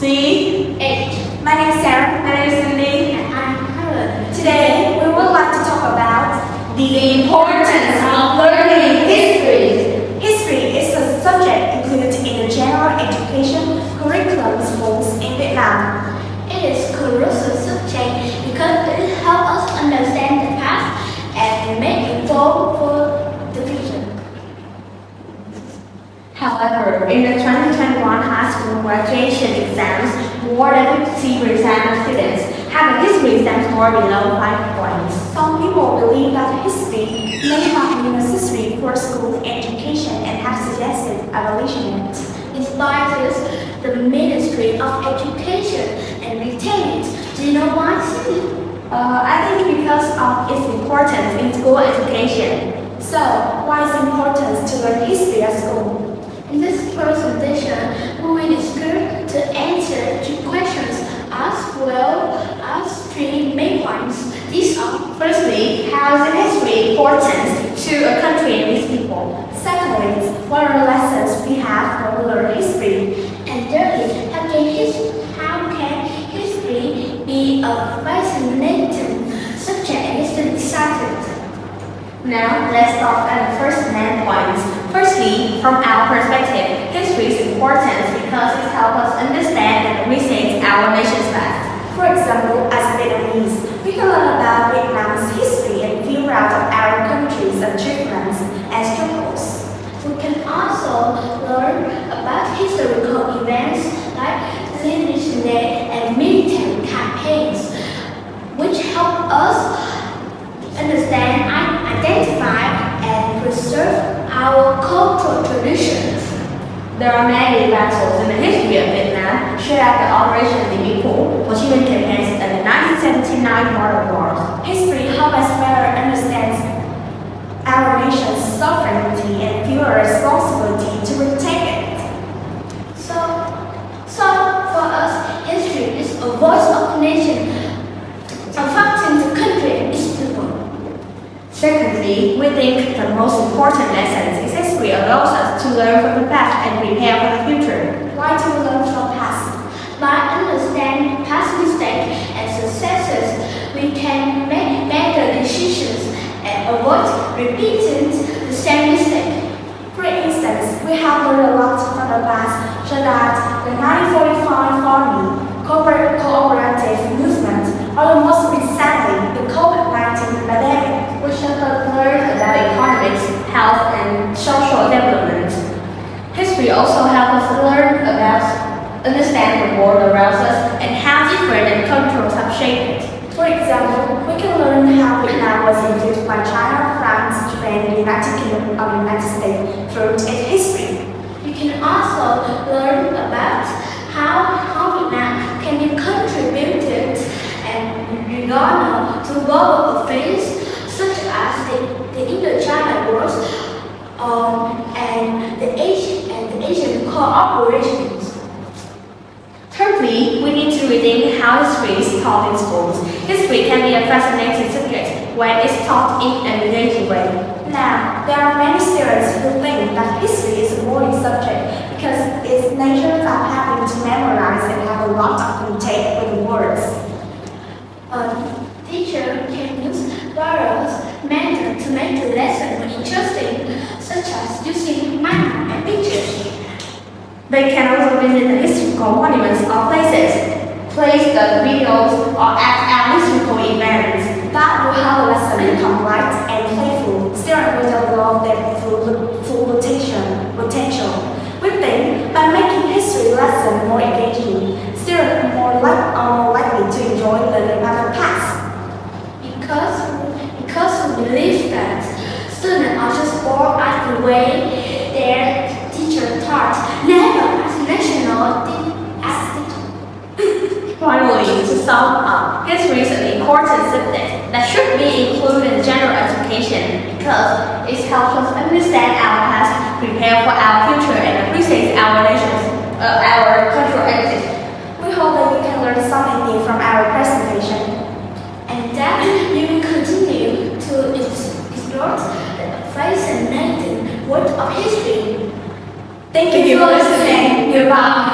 S.C.H. My name is Sarah. My name is Cindy. And I'm Helen. Today, we would like to talk about The importance of learning history. history is a subject included in the general education curriculum schools in Vietnam. It is a crucial subject because it helps us understand the past and make informed for the future. However, in the 2021 high school graduation exams, more than 50% of students have a history exam score below 5 points. Some people believe that history may not be necessary for school education and have suggested abolishing it. Despite this, the Ministry of Education and retain it. Do you know why? I think because of its importance in school education. So, why is it important to learn history at school? In this presentation, we will discuss to answer two questions as well as three main points. These are: Firstly, how is history important to a country and its people? Secondly, what are the lessons we have when we learn history? and thirdly, how can history be a fascinating subject and is to be cited? Now, let's start at the first main point. Firstly, from our perspective, history is important because it helps us understand and appreciate our nation's past. For example, as Vietnamese, we can learn about Vietnam's history and feel proud of our country's achievements and struggles. We can also learn about historical events like Liberation Day and military campaigns, which help us understand, identify, and preserve our cultural traditions. There are many battles in the history of Vietnam, such as the Operation Diem Pool, Ho Chi Minh campaigns, and the 1979 border wars. History helps us better understand our nation's sovereignty and feel a responsibility to protect it. So for us, history is a voice of the nation, affecting the country and its people. Secondly, we think the most important lesson is history allows us to learn from the past and prepare for the future. Why do we learn from past? By understanding past mistakes and successes, we can make better decisions and avoid repeating the same mistake. For instance, we have learned a lot from the past, so that the 1945 farming cooperative movement, or most recently, the COVID-19 pandemic. We should learn about economics, health, and social development. History also helps us learn about, understand the world around us and how different cultures have shaped it. For example, we can learn how Vietnam was influenced by China, France, Japan, the United Kingdom, or the United States through its history. You can also learn about how Vietnam can be contributed and regarded to global affairs such as the Indochina Wars and the Asian cooperations. Thirdly, we need to rethink how history is taught in schools. History can be a fascinating subject when it's taught in an engaging way. Now, there are many students who think that history is a boring subject because its nature of having to memorize and have a lot of contact with words. A teacher can use various methods to make the lesson more interesting, such as using mime and pictures. They can also visit the historical monuments or places, place the videos, or act out historical events. That will help the lesson become light and playful. Students will develop their full potential. We think by making history lesson more engaging, students are more likely to enjoy learning about the past. Because we believe that students are just bored at the way their teacher taught, never as national as teacher. Finally, to sum up, history is an important subject that should be included in general education because it helps us understand our past, prepare for our future, and appreciate our cultural heritage. We hope that you can learn something new from our presentation. And that you will continue to explore the fascinating world of history. Thank you for listening. Goodbye.